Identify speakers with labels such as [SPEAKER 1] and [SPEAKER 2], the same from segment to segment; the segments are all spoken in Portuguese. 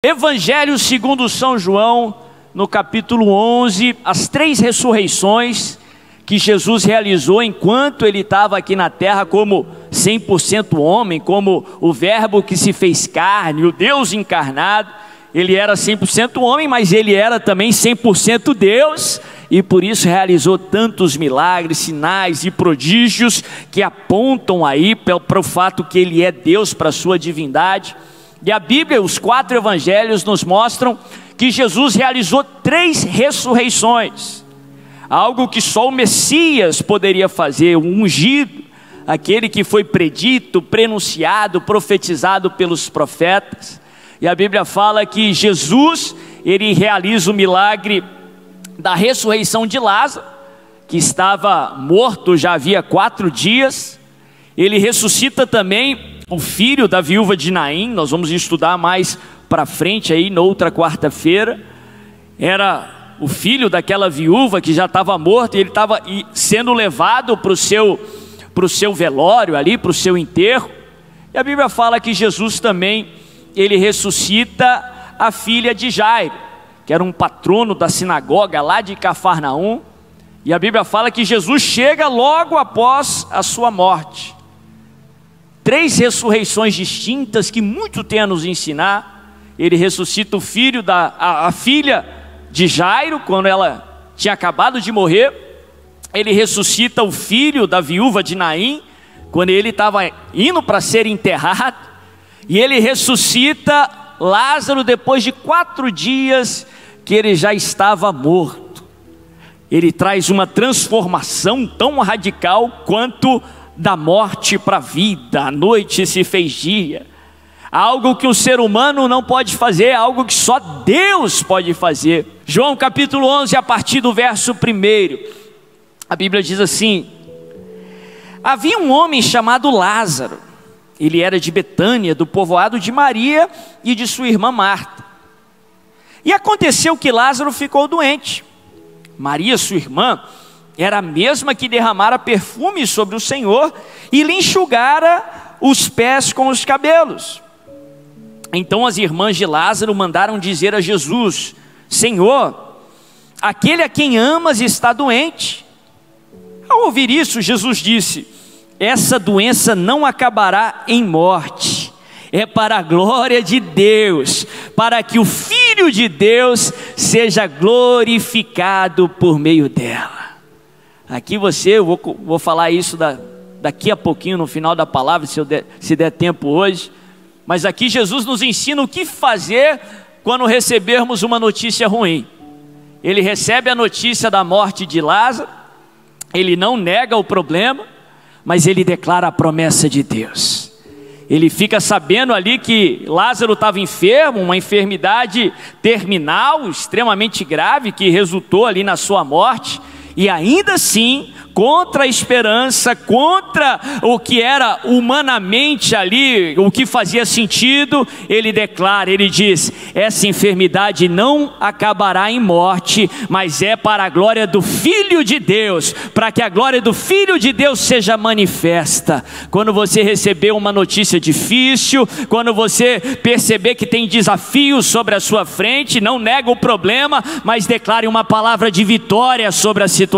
[SPEAKER 1] Evangelho segundo São João, no capítulo 11, as 3 ressurreições que Jesus realizou enquanto ele estava aqui na terra como 100% homem, como o verbo que se fez carne, o Deus encarnado. Ele era 100% homem, mas ele era também 100% Deus, e por isso realizou tantos milagres, sinais e prodígios que apontam aí para o fato que ele é Deus, para a sua divindade. E a Bíblia, os 4 evangelhos nos mostram que Jesus realizou 3 ressurreições, algo que só o Messias poderia fazer, o ungido, aquele que foi predito, prenunciado, profetizado pelos profetas. E a Bíblia fala que Jesus, ele realiza o milagre da ressurreição de Lázaro, que estava morto já havia 4 dias. Ele ressuscita também o filho da viúva de Naim. Nós vamos estudar mais para frente aí, noutra quarta-feira. Era o filho daquela viúva que já estava morto, e ele estava sendo levado para o seu velório ali, para o seu enterro. E a Bíblia fala que Jesus também, ele ressuscita a filha de Jairo, que era um patrono da sinagoga lá de Cafarnaum. E a Bíblia fala que Jesus chega logo após a sua morte. 3 ressurreições distintas que muito tem a nos ensinar. Ele ressuscita o filho a filha de Jairo, quando ela tinha acabado de morrer. Ele ressuscita o filho da viúva de Naim, quando ele estava indo para ser enterrado. E ele ressuscita Lázaro depois de 4 dias que ele já estava morto. Ele traz uma transformação tão radical quanto da morte para a vida. A noite se fez dia. Algo que o ser humano não pode fazer, algo que só Deus pode fazer. João capítulo 11, a partir do verso 1, a Bíblia diz assim: havia um homem chamado Lázaro. Ele era de Betânia, do povoado de Maria e de sua irmã Marta. E aconteceu que Lázaro ficou doente. Maria, sua irmã, era a mesma que derramara perfume sobre o Senhor e lhe enxugara os pés com os cabelos. Então as irmãs de Lázaro mandaram dizer a Jesus: Senhor, aquele a quem amas está doente. Ao ouvir isso, Jesus disse: essa doença não acabará em morte, é para a glória de Deus, para que o Filho de Deus seja glorificado por meio dela. Aqui eu vou falar isso daqui a pouquinho, no final da palavra, se der tempo hoje. Mas aqui Jesus nos ensina o que fazer quando recebermos uma notícia ruim. Ele recebe a notícia da morte de Lázaro, ele não nega o problema, mas ele declara a promessa de Deus. Ele fica sabendo ali que Lázaro estava enfermo, uma enfermidade terminal, extremamente grave, que resultou ali na sua morte. E ainda assim, contra a esperança, contra o que era humanamente ali, o que fazia sentido, ele declara, ele diz: essa enfermidade não acabará em morte, mas é para a glória do Filho de Deus, para que a glória do Filho de Deus seja manifesta. Quando você receber uma notícia difícil, quando você perceber que tem desafios sobre a sua frente, não nega o problema, mas declare uma palavra de vitória sobre a situação,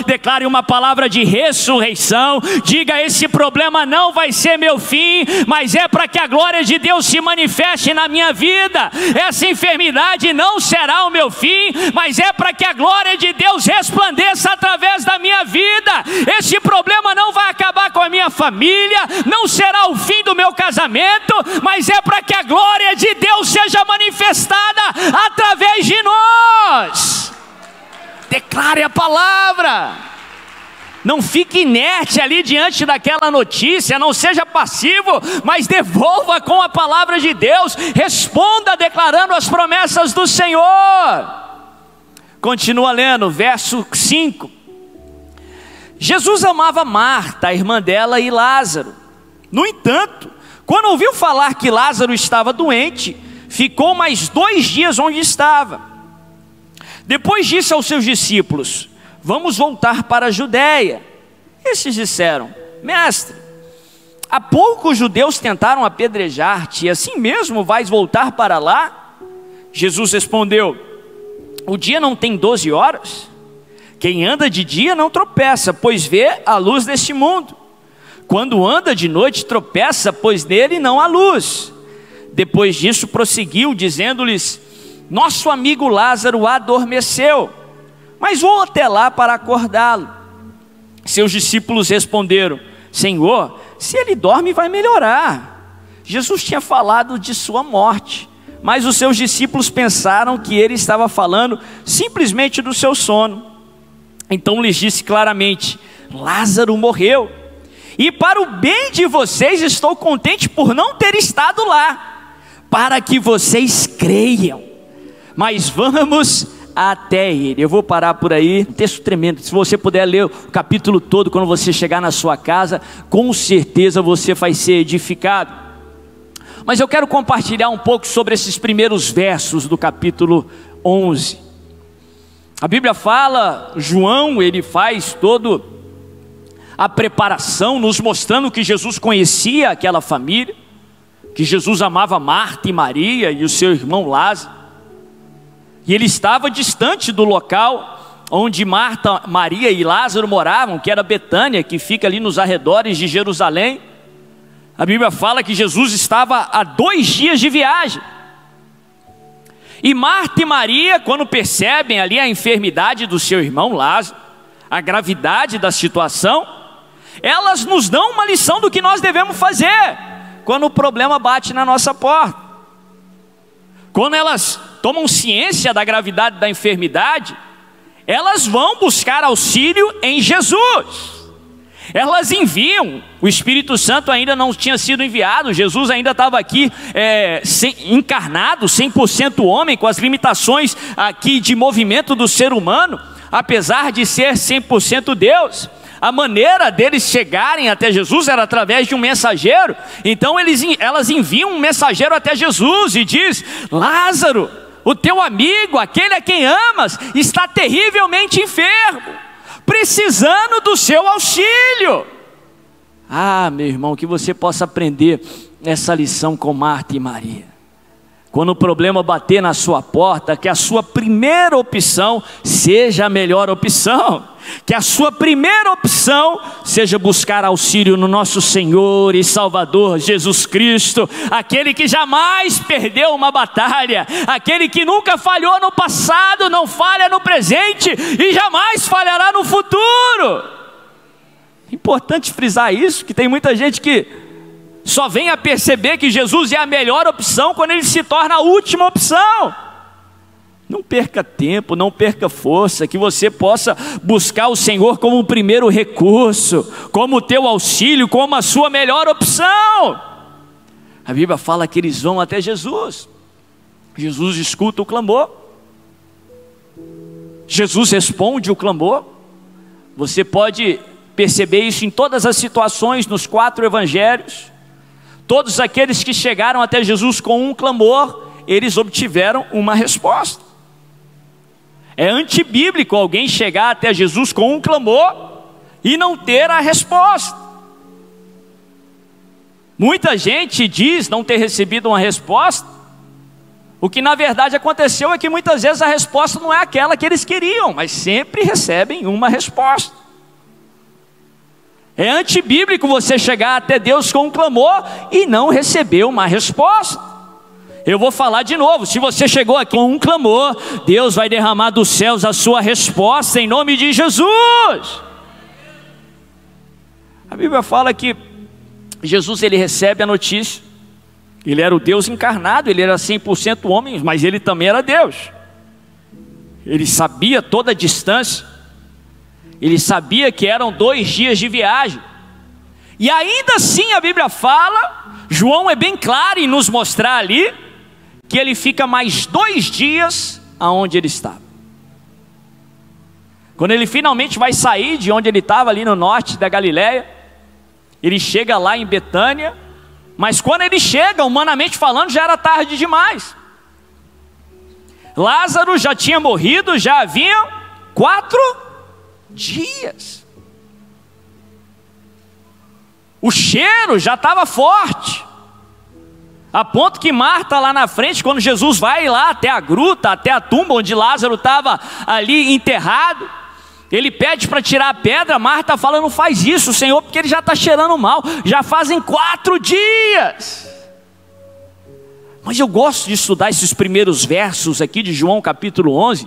[SPEAKER 1] declare uma palavra de ressurreição, diga: esse problema não vai ser meu fim, mas é para que a glória de Deus se manifeste na minha vida. Essa enfermidade não será o meu fim, mas é para que a glória de Deus resplandeça através da minha vida. Esse problema não vai acabar com a minha família, não será o fim do meu casamento, mas é para que a glória de Deus seja manifestada através de nós. Declare a palavra. Não fique inerte ali diante daquela notícia, não seja passivo, mas devolva com a palavra de Deus, responda declarando as promessas do Senhor. Continua lendo, verso 5. Jesus amava Marta, a irmã dela, e Lázaro. No entanto, quando ouviu falar que Lázaro estava doente, ficou mais 2 dias onde estava. Depois disse aos seus discípulos: vamos voltar para a Judéia. Estes disseram: mestre, há pouco os judeus tentaram apedrejar-te, e assim mesmo vais voltar para lá? Jesus respondeu: o dia não tem 12 horas? Quem anda de dia não tropeça, pois vê a luz deste mundo. Quando anda de noite tropeça, pois nele não há luz. Depois disso prosseguiu, dizendo-lhes: nosso amigo Lázaro adormeceu, mas vou até lá para acordá-lo. Seus discípulos responderam: Senhor, se ele dorme vai melhorar. Jesus tinha falado de sua morte, mas os seus discípulos pensaram que ele estava falando simplesmente do seu sono. Então lhes disse claramente: Lázaro morreu, e para o bem de vocês estou contente por não ter estado lá, para que vocês creiam. Mas vamos até ele. Eu vou parar por aí. Um texto tremendo. Se você puder ler o capítulo todo quando você chegar na sua casa, com certeza você vai ser edificado. Mas eu quero compartilhar um pouco sobre esses primeiros versos do capítulo 11. A Bíblia fala, João, ele faz toda a preparação, nos mostrando que Jesus conhecia aquela família, que Jesus amava Marta e Maria e o seu irmão Lázaro. E ele estava distante do local onde Marta, Maria e Lázaro moravam, que era Betânia, que fica ali nos arredores de Jerusalém. A Bíblia fala que Jesus estava a 2 dias de viagem. E Marta e Maria, quando percebem ali a enfermidade do seu irmão Lázaro, a gravidade da situação, elas nos dão uma lição do que nós devemos fazer quando o problema bate na nossa porta. Quando elas tomam ciência da gravidade da enfermidade, elas vão buscar auxílio em Jesus. Elas enviam, o Espírito Santo ainda não tinha sido enviado, Jesus ainda estava aqui encarnado, 100% homem, com as limitações aqui de movimento do ser humano, apesar de ser 100% Deus. A maneira deles chegarem até Jesus era através de um mensageiro. Então elas enviam um mensageiro até Jesus e diz: Lázaro, o teu amigo, aquele a quem amas, está terrivelmente enfermo, precisando do seu auxílio. Ah, meu irmão, que você possa aprender essa lição com Marta e Maria. Quando o problema bater na sua porta, que a sua primeira opção seja a melhor opção. Que a sua primeira opção seja buscar auxílio no nosso Senhor e Salvador Jesus Cristo, aquele que jamais perdeu uma batalha, aquele que nunca falhou no passado, não falha no presente e jamais falhará no futuro. Importante frisar isso, que tem muita gente que só vem a perceber que Jesus é a melhor opção quando ele se torna a última opção. Não perca tempo, não perca força, que você possa buscar o Senhor como o primeiro recurso, como o teu auxílio, como a sua melhor opção. A Bíblia fala que eles vão até Jesus. Jesus escuta o clamor. Jesus responde o clamor. Você pode perceber isso em todas as situações, nos 4 evangelhos. Todos aqueles que chegaram até Jesus com um clamor, eles obtiveram uma resposta. É antibíblico alguém chegar até Jesus com um clamor e não ter a resposta. Muita gente diz não ter recebido uma resposta. O que na verdade aconteceu é que muitas vezes a resposta não é aquela que eles queriam, mas sempre recebem uma resposta. É antibíblico você chegar até Deus com um clamor e não receber uma resposta. Eu vou falar de novo, se você chegou aqui com um clamor, Deus vai derramar dos céus a sua resposta em nome de Jesus. A Bíblia fala que Jesus, ele recebe a notícia. Ele era o Deus encarnado, ele era 100% homem, mas ele também era Deus. Ele sabia toda a distância. Ele sabia que eram 2 dias de viagem. E ainda assim a Bíblia fala, João é bem claro em nos mostrar ali, que ele fica mais 2 dias aonde ele estava. Quando ele finalmente vai sair de onde ele estava, ali no norte da Galileia, ele chega lá em Betânia, mas quando ele chega, humanamente falando, já era tarde demais. Lázaro já tinha morrido, já haviam 4 dias. O cheiro já estava forte. A ponto que Marta lá na frente, quando Jesus vai lá até a gruta, até a tumba onde Lázaro estava ali enterrado, ele pede para tirar a pedra. Marta fala: não faz isso, Senhor, porque ele já está cheirando mal, já fazem 4 dias. Mas eu gosto de estudar esses primeiros versos aqui de João capítulo 11,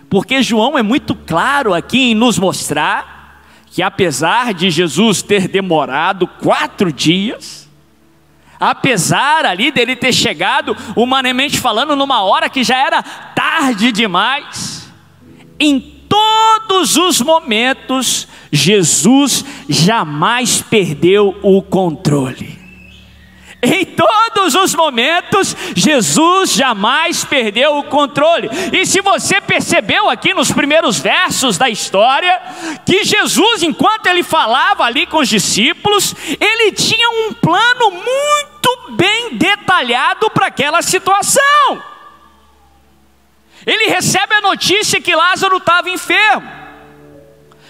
[SPEAKER 1] porque João é muito claro aqui em nos mostrar que apesar de Jesus ter demorado 4 dias, apesar ali dele ter chegado, humanamente falando, numa hora que já era tarde demais, em todos os momentos, Jesus jamais perdeu o controle. Em todos os momentos, Jesus jamais perdeu o controle. E se você percebeu aqui nos primeiros versos da história, que Jesus, enquanto ele falava ali com os discípulos, ele tinha um plano muito bem detalhado para aquela situação. Ele recebe a notícia que Lázaro estava enfermo.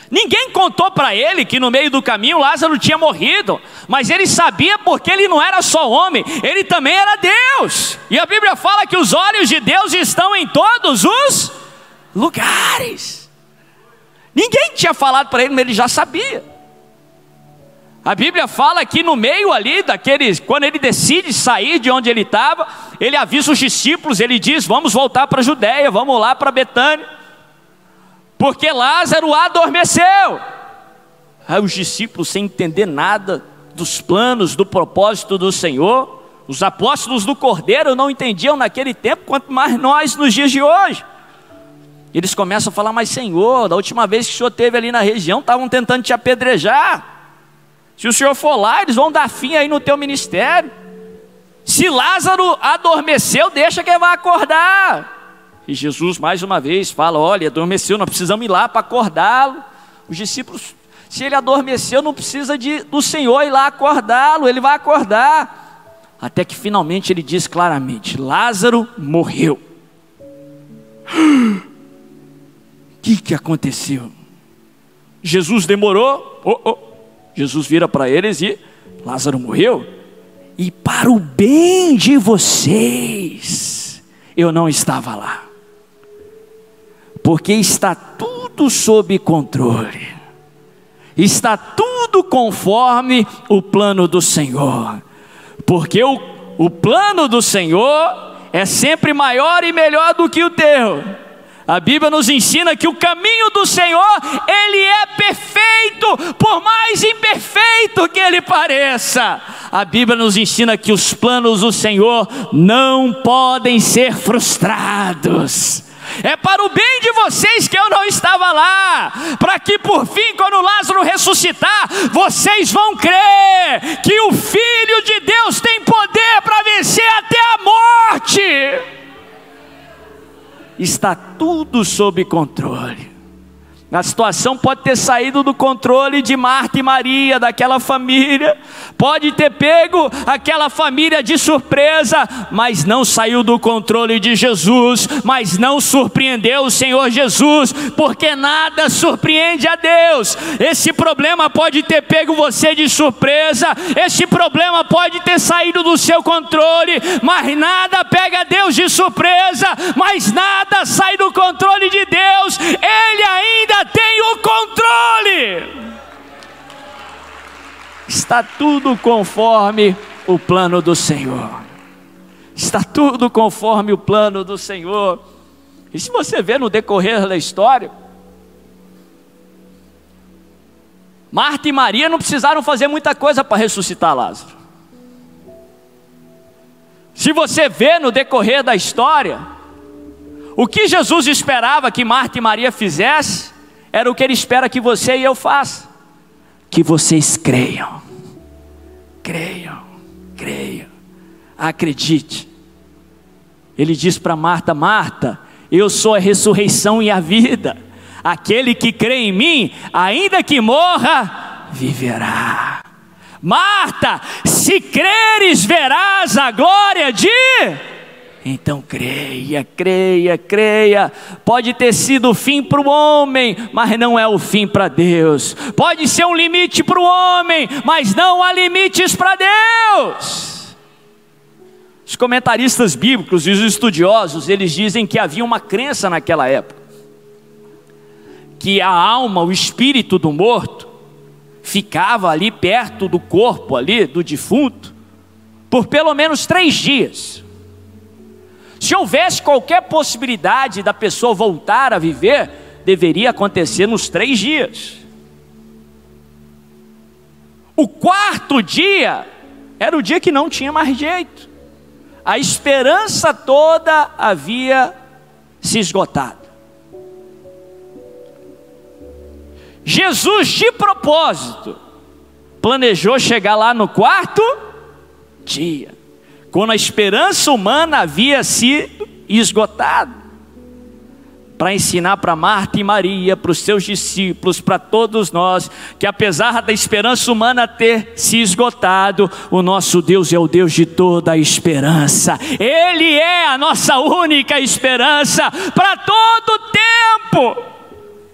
[SPEAKER 1] Ninguém contou para ele que no meio do caminho Lázaro tinha morrido, mas ele sabia, porque ele não era só homem, ele também era Deus. E a Bíblia fala que os olhos de Deus estão em todos os lugares. Ninguém tinha falado para ele, mas ele já sabia. A Bíblia fala que no meio ali daqueles, quando ele decide sair de onde ele estava, ele avisa os discípulos, ele diz: vamos voltar para a Judéia, vamos lá para Betânia, porque Lázaro adormeceu. Aí os discípulos, sem entender nada dos planos, do propósito do Senhor, os apóstolos do Cordeiro não entendiam naquele tempo, quanto mais nós nos dias de hoje. Eles começam a falar: mas Senhor, da última vez que o Senhor esteve ali na região, estavam tentando te apedrejar. Se o Senhor for lá, eles vão dar fim aí no teu ministério. Se Lázaro adormeceu, deixa que ele vai acordar. E Jesus mais uma vez fala: olha, adormeceu, nós precisamos ir lá para acordá-lo. Os discípulos: se ele adormeceu, não precisa do Senhor ir lá acordá-lo, ele vai acordar. Até que finalmente ele diz claramente: Lázaro morreu. O que aconteceu? Jesus demorou. Jesus vira para eles e: Lázaro morreu, e para o bem de vocês eu não estava lá, porque está tudo sob controle, está tudo conforme o plano do Senhor, porque o plano do Senhor é sempre maior e melhor do que o teu. A Bíblia nos ensina que o caminho do Senhor, ele é perfeito, por mais imperfeito que ele pareça. A Bíblia nos ensina que os planos do Senhor não podem ser frustrados. É para o bem de vocês que eu não estava lá, para que por fim, quando Lázaro ressuscitar, vocês vão crer que o Filho de Deus tem poder para vencer até a morte. Está tudo sob controle. A situação pode ter saído do controle de Marta e Maria, daquela família, pode ter pego aquela família de surpresa, mas não saiu do controle de Jesus, mas não surpreendeu o Senhor Jesus, porque nada surpreende a Deus. Esse problema pode ter pego você de surpresa, esse problema pode ter saído do seu controle, mas nada pega Deus de surpresa, mas nada sai do controle de Deus. Ele ainda tem o controle. Está tudo conforme o plano do Senhor. Está tudo conforme o plano do Senhor. E se você ver no decorrer da história, Marta e Maria não precisaram fazer muita coisa para ressuscitar Lázaro. Se você ver no decorrer da história, o que Jesus esperava que Marta e Maria fizessem, era o que Ele espera que você e eu façam: que vocês creiam, acredite. Ele diz para Marta: Marta, eu sou a ressurreição e a vida, aquele que crê em mim, ainda que morra, viverá. Marta, se creres, verás a glória de... Então creia. Pode ter sido o fim para o homem, mas não é o fim para Deus. Pode ser um limite para o homem, mas não há limites para Deus. Os comentaristas bíblicos e os estudiosos, eles dizem que havia uma crença naquela época, que a alma, o espírito do morto, ficava ali perto do corpo ali, do defunto, por pelo menos 3 dias. Se houvesse qualquer possibilidade da pessoa voltar a viver, deveria acontecer nos 3 dias. O 4º dia era o dia que não tinha mais jeito. A esperança toda havia se esgotado. Jesus, de propósito, planejou chegar lá no 4º dia, quando a esperança humana havia sido esgotada, para ensinar para Marta e Maria, para os seus discípulos, para todos nós, que apesar da esperança humana ter se esgotado, o nosso Deus é o Deus de toda a esperança. Ele é a nossa única esperança para todo tempo,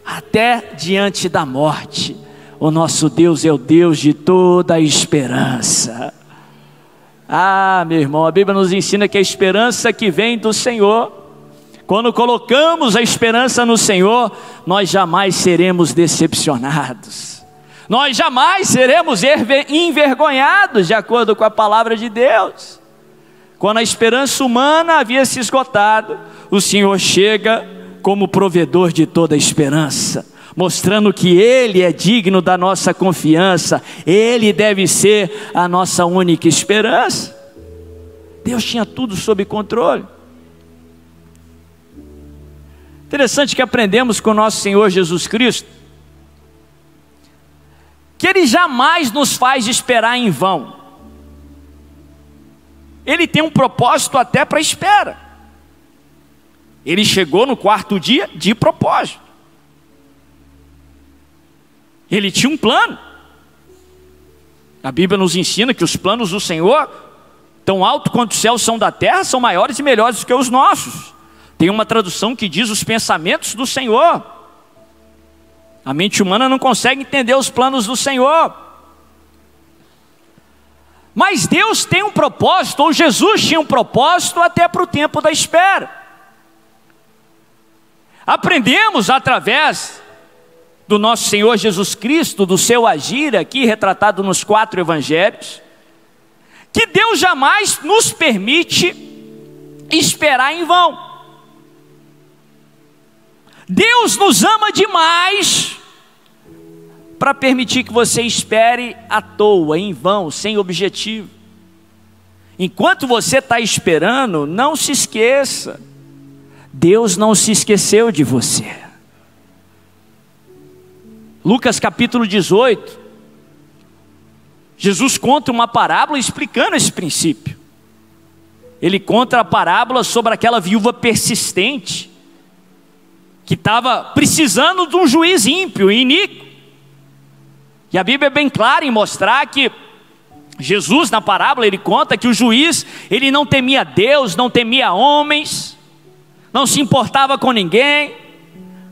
[SPEAKER 1] até diante da morte. O nosso Deus é o Deus de toda a esperança. Ah, meu irmão, a Bíblia nos ensina que a esperança que vem do Senhor, quando colocamos a esperança no Senhor, nós jamais seremos decepcionados, nós jamais seremos envergonhados, de acordo com a palavra de Deus. Quando a esperança humana havia se esgotado, o Senhor chega como provedor de toda a esperança, mostrando que Ele é digno da nossa confiança, Ele deve ser a nossa única esperança. Deus tinha tudo sob controle. Interessante que aprendemos com o nosso Senhor Jesus Cristo, que Ele jamais nos faz esperar em vão. Ele tem um propósito até para a espera. Ele chegou no 4º dia de propósito. Ele tinha um plano. A Bíblia nos ensina que os planos do Senhor, tão alto quanto os céus são da terra, são maiores e melhores do que os nossos. Tem uma tradução que diz os pensamentos do Senhor. A mente humana não consegue entender os planos do Senhor. Mas Deus tem um propósito, ou Jesus tinha um propósito até para o tempo da espera. Aprendemos através do nosso Senhor Jesus Cristo, do seu agir aqui, retratado nos 4 evangelhos, que Deus jamais nos permite esperar em vão. Deus nos ama demais para permitir que você espere à toa, em vão, sem objetivo. Enquanto você está esperando, não se esqueça, Deus não se esqueceu de você. Lucas capítulo 18, Jesus conta uma parábola explicando esse princípio. Ele conta a parábola sobre aquela viúva persistente, que estava precisando de um juiz ímpio e iníquo. E a Bíblia é bem clara em mostrar que Jesus, na parábola, ele conta que o juiz, ele não temia Deus, não temia homens, não se importava com ninguém,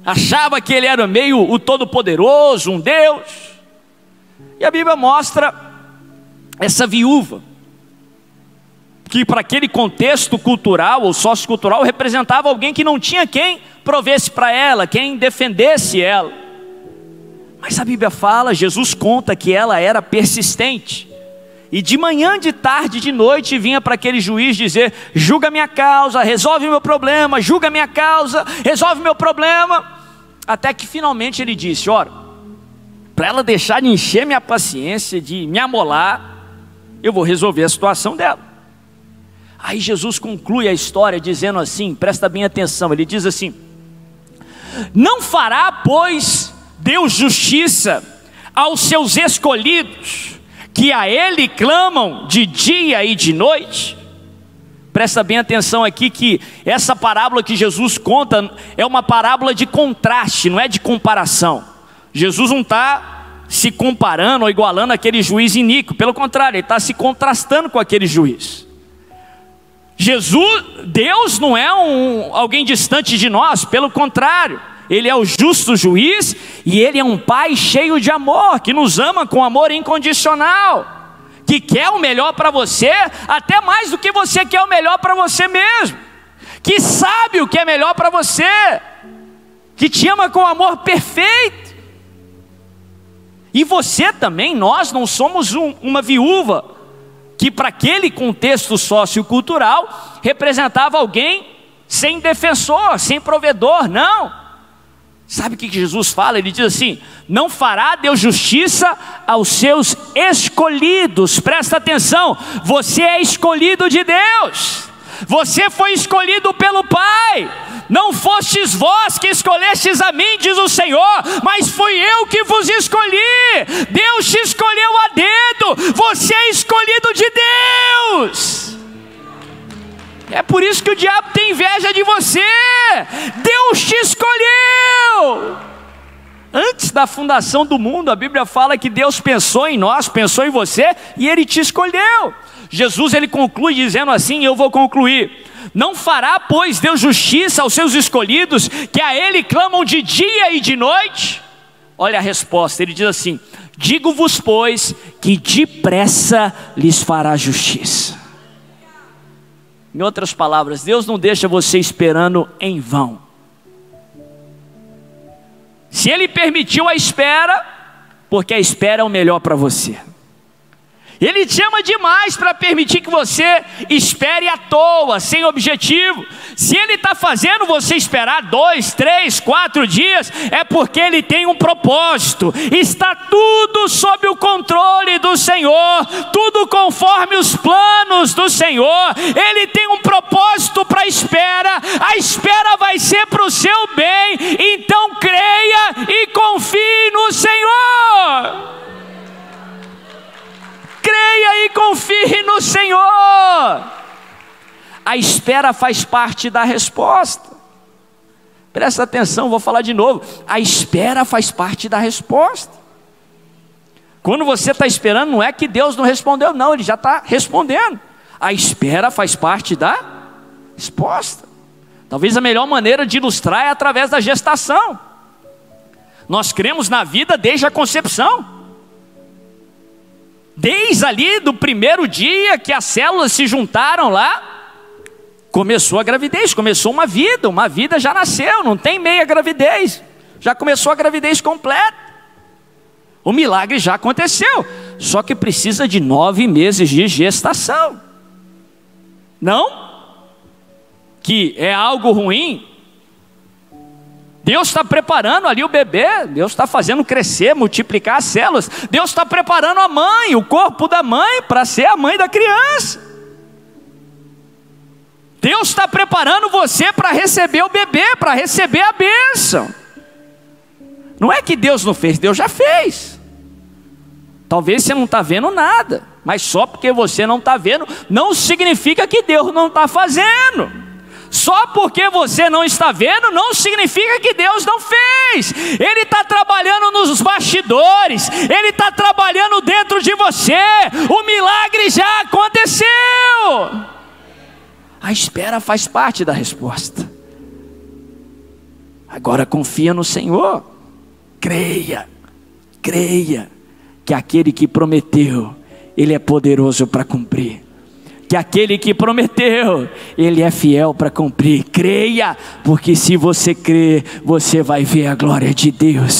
[SPEAKER 1] achava que ele era meio o todo-poderoso, um Deus. E a Bíblia mostra essa viúva, que para aquele contexto cultural ou sociocultural representava alguém que não tinha quem provesse para ela, quem defendesse ela. Mas a Bíblia fala, Jesus conta que ela era persistente, e de manhã, de tarde, de noite vinha para aquele juiz dizer: julga minha causa, resolve meu problema, julga minha causa, resolve meu problema. Até que finalmente ele disse: ora, para ela deixar de encher minha paciência, de me amolar, eu vou resolver a situação dela. Aí Jesus conclui a história dizendo assim, presta bem atenção, ele diz assim: não fará, pois, Deus justiça aos seus escolhidos, que a Ele clamam de dia e de noite? Presta bem atenção aqui que essa parábola que Jesus conta é uma parábola de contraste, não é de comparação. Jesus não está se comparando ou igualando aquele juiz iníquo, pelo contrário, ele está se contrastando com aquele juiz. Deus não é alguém distante de nós, pelo contrário, Ele é o justo juiz e Ele é um Pai cheio de amor, que nos ama com amor incondicional, que quer o melhor para você, até mais do que você quer o melhor para você mesmo, que sabe o que é melhor para você, que te ama com amor perfeito. E você também, nós não somos uma viúva, que para aquele contexto sociocultural, representava alguém sem defensor, sem provedor, não. Sabe o que Jesus fala? Ele diz assim: não fará Deus justiça aos seus escolhidos. Presta atenção, você é escolhido de Deus, você foi escolhido pelo Pai. Não fostes vós que escolhestes a mim, diz o Senhor, mas fui eu que vos escolhi. Deus te escolheu a dedo, você é escolhido de Deus. É por isso que o diabo tem inveja de você. Deus te escolheu. Antes da fundação do mundo, a Bíblia fala que Deus pensou em nós, pensou em você, e Ele te escolheu. Jesus, ele conclui dizendo assim, e eu vou concluir: não fará, pois, Deus justiça aos seus escolhidos, que a Ele clamam de dia e de noite? Olha a resposta, ele diz assim: digo-vos, pois, que depressa lhes fará justiça. Em outras palavras, Deus não deixa você esperando em vão. Se Ele permitiu a espera, porque a espera é o melhor para você. Ele te ama demais para permitir que você espere à toa, sem objetivo. Se Ele está fazendo você esperar 2, 3, 4 dias, é porque Ele tem um propósito. Está tudo sob o controle do Senhor, tudo conforme os planos do Senhor. Ele tem um propósito para a espera vai ser para o seu bem. Então creia e confie no Senhor. Creia e confie no Senhor. A espera faz parte da resposta. Presta atenção, vou falar de novo. A espera faz parte da resposta. Quando você está esperando, não é que Deus não respondeu, não, Ele já está respondendo. A espera faz parte da resposta. Talvez a melhor maneira de ilustrar é através da gestação. Nós cremos na vida desde a concepção. Desde ali do primeiro dia que as células se juntaram lá, começou a gravidez, começou uma vida já nasceu, não tem meia gravidez, já começou a gravidez completa. O milagre já aconteceu, só que precisa de 9 meses de gestação. Não que é algo ruim. Deus está preparando ali o bebê, Deus está fazendo crescer, multiplicar as células. Deus está preparando a mãe, o corpo da mãe, para ser a mãe da criança. Deus está preparando você para receber o bebê, para receber a bênção. Não é que Deus não fez, Deus já fez. Talvez você não está vendo nada, mas só porque você não está vendo, não significa que Deus não está fazendo. Só porque você não está vendo, não significa que Deus não fez. Ele está trabalhando nos bastidores, Ele está trabalhando dentro de você. O milagre já aconteceu. A espera faz parte da resposta. Agora confia no Senhor. Creia que aquele que prometeu, Ele é poderoso para cumprir. Que aquele que prometeu, Ele é fiel para cumprir. Creia, porque se você crer, você vai ver a glória de Deus.